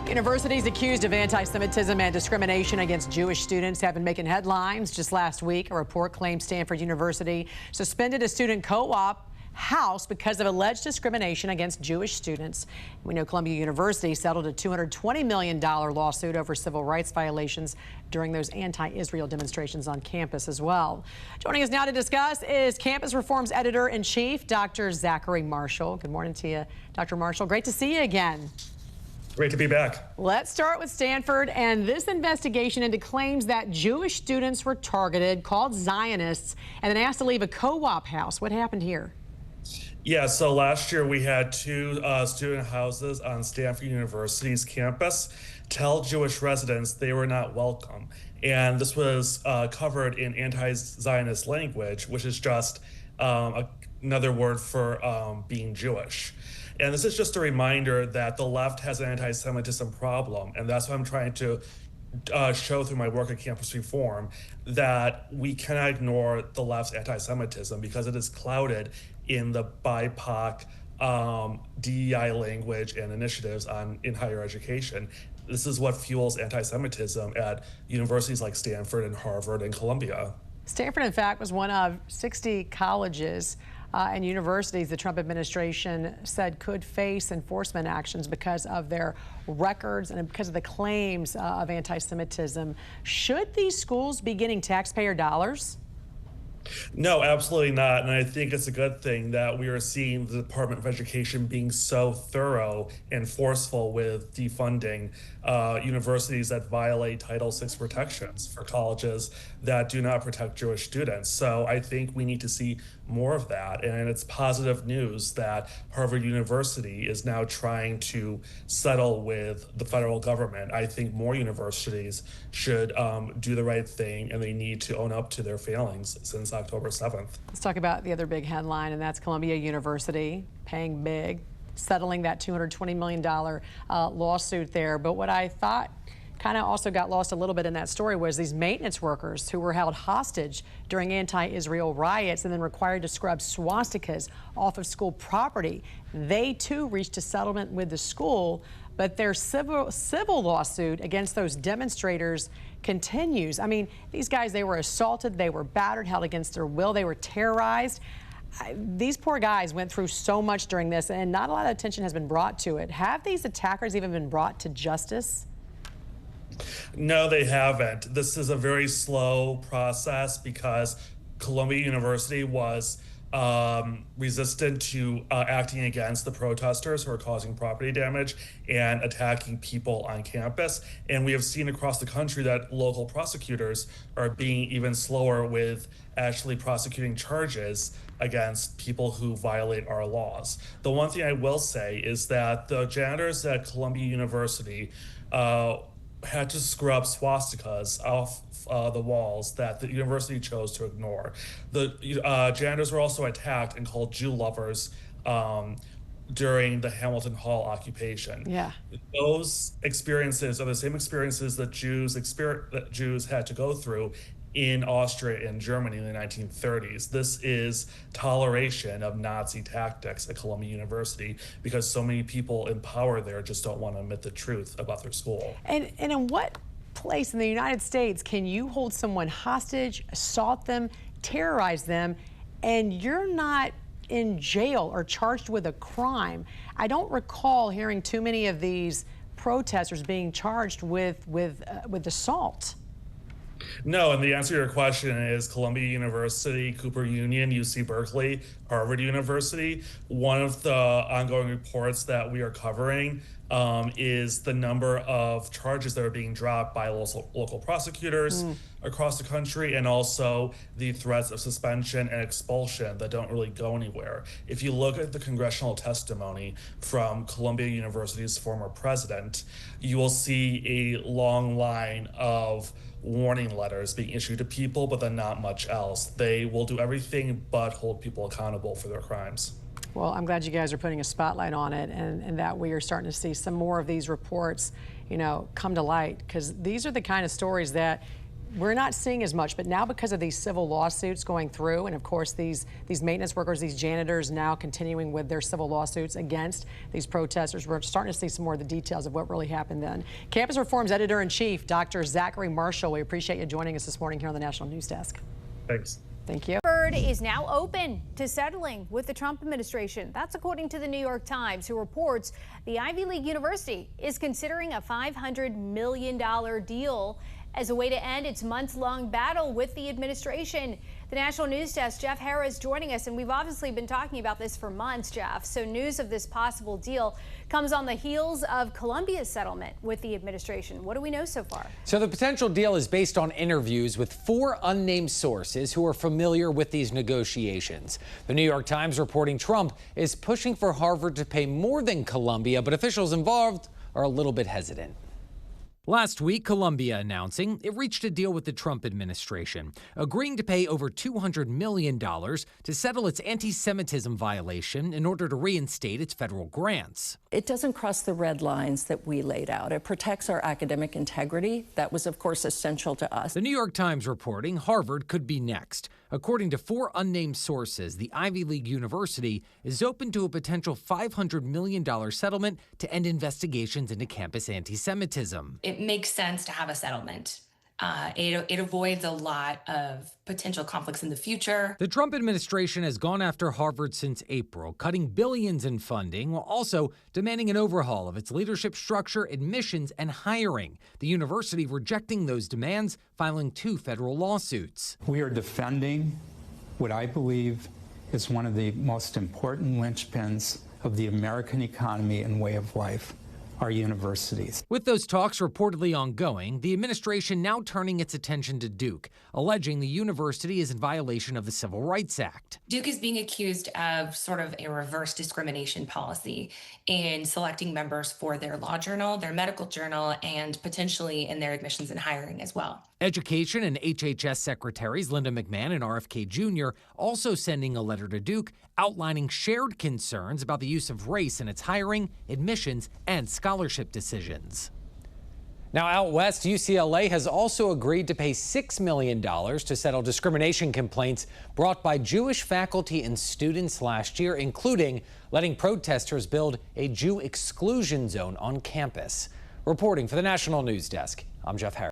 Universities accused of anti-Semitism and discrimination against Jewish students have been making headlines. Just last week, a report claimed Stanford University suspended a student co-op house because of alleged discrimination against Jewish students. We know Columbia University settled a $220 million lawsuit over civil rights violations during those anti-Israel demonstrations on campus as well. Joining us now to discuss is Campus Reform's editor-in-chief, Dr. Zachary Marshall. Good morning to you, Dr. Marshall. Great to see you again. Great to be back. Let's start with Stanford and this investigation into claims that Jewish students were targeted, called Zionists, and then asked to leave a co-op house. What happened here? Yeah, so last year we had two student houses on Stanford University's campus tell Jewish residents they were not welcome. And this was covered in anti-Zionist language, which is just another word for being Jewish. And this is just a reminder that the left has an anti-Semitism problem, and that's what I'm trying to show through my work at Campus Reform, that we cannot ignore the left's anti-Semitism because it is clouded in the BIPOC DEI language and initiatives in higher education. This is what fuels anti-Semitism at universities like Stanford and Harvard and Columbia. Stanford, in fact, was one of 60 colleges and universities the Trump administration said could face enforcement actions because of their records and because of the claims of anti-Semitism. Should these schools be getting taxpayer dollars? No, absolutely not. And I think it's a good thing that we are seeing the Department of Education being so thorough and forceful with defunding universities that violate Title VI protections for colleges that do not protect Jewish students. So I think we need to see more of that. And it's positive news that Harvard University is now trying to settle with the federal government. I think more universities should do the right thing, and they need to own up to their failings since October 7th. Let's talk about the other big headline, and that's Columbia University paying big, settling that $220 million lawsuit there. But what I thought kind of also got lost a little bit in that story was these maintenance workers who were held hostage during anti-Israel riots and then required to scrub swastikas off of school property. They too reached a settlement with the school, but their civil lawsuit against those demonstrators continues. I mean, these guys, they were assaulted, they were battered, held against their will, they were terrorized. These poor guys went through so much during this, and not a lot of attention has been brought to it. Have these attackers even been brought to justice? No, they haven't. This is a very slow process because Columbia University was resistant to acting against the protesters who are causing property damage and attacking people on campus. And we have seen across the country that local prosecutors are being even slower with actually prosecuting charges against people who violate our laws. The one thing I will say is that the janitors at Columbia University had to scrub swastikas off the walls that the university chose to ignore. The janitors were also attacked and called Jew lovers during the Hamilton Hall occupation. Yeah. Those experiences are the same experiences that Jews had to go through in Austria and Germany in the 1930s. This is toleration of Nazi tactics at Columbia University because so many people in power there just don't want to admit the truth about their school. And in what place in the United States can you hold someone hostage, assault them, terrorize them, and you're not in jail or charged with a crime? I don't recall hearing too many of these protesters being charged with assault. No, and the answer to your question is Columbia University, Cooper Union, UC Berkeley, Harvard University. One of the ongoing reports that we are covering is the number of charges that are being dropped by local prosecutors across the country, and also the threats of suspension and expulsion that don't really go anywhere. If you look at the congressional testimony from Columbia University's former president, you will see a long line of warning letters being issued to people, but then not much else. They will do everything but hold people accountable for their crimes. Well, I'm glad you guys are putting a spotlight on it, and that we are starting to see some more of these reports, come to light, because these are the kind of stories that we're not seeing as much, but now because of these civil lawsuits going through, and of course these maintenance workers, these janitors now continuing with their civil lawsuits against these protesters, we're starting to see some more of the details of what really happened then. Campus Reform's editor-in-chief, Dr. Zachary Marshall, we appreciate you joining us this morning here on the National News Desk. Thanks. Thank you. Harvard is now open to settling with the Trump administration. That's according to the New York Times, who reports the Ivy League university is considering a $500 million deal as a way to end its months-long battle with the administration. The National News Desk, Jeff Harris joining us, and we've obviously been talking about this for months, Jeff. So news of this possible deal comes on the heels of Columbia's settlement with the administration. What do we know so far? So the potential deal is based on interviews with 4 unnamed sources who are familiar with these negotiations. The New York Times reporting Trump is pushing for Harvard to pay more than Columbia, but officials involved are a little bit hesitant. Last week, Columbia announcing it reached a deal with the Trump administration, agreeing to pay over $200 million to settle its anti-Semitism violation in order to reinstate its federal grants. It doesn't cross the red lines that we laid out. It protects our academic integrity. That was, of course, essential to us. The New York Times reporting Harvard could be next. According to 4 unnamed sources, the Ivy League university is open to a potential $500 million settlement to end investigations into campus anti-Semitism. It makes sense to have a settlement. It avoids a lot of potential conflicts in the future. The Trump administration has gone after Harvard since April, cutting billions in funding while also demanding an overhaul of its leadership structure, admissions, and hiring. The university rejecting those demands, filing 2 federal lawsuits. We are defending what I believe is one of the most important linchpins of the American economy and way of life. Our universities. With those talks reportedly ongoing, the administration now turning its attention to Duke, alleging the university is in violation of the Civil Rights Act. Duke is being accused of sort of a reverse discrimination policy in selecting members for their law journal, their medical journal, and potentially in their admissions and hiring as well. Education and HHS secretaries Linda McMahon and RFK Jr. also sending a letter to Duke outlining shared concerns about the use of race in its hiring, admissions, and scholarship decisions. Now out west, UCLA has also agreed to pay $6 million to settle discrimination complaints brought by Jewish faculty and students last year, including letting protesters build a Jew exclusion zone on campus. Reporting for the National News Desk, I'm Jeff Harris.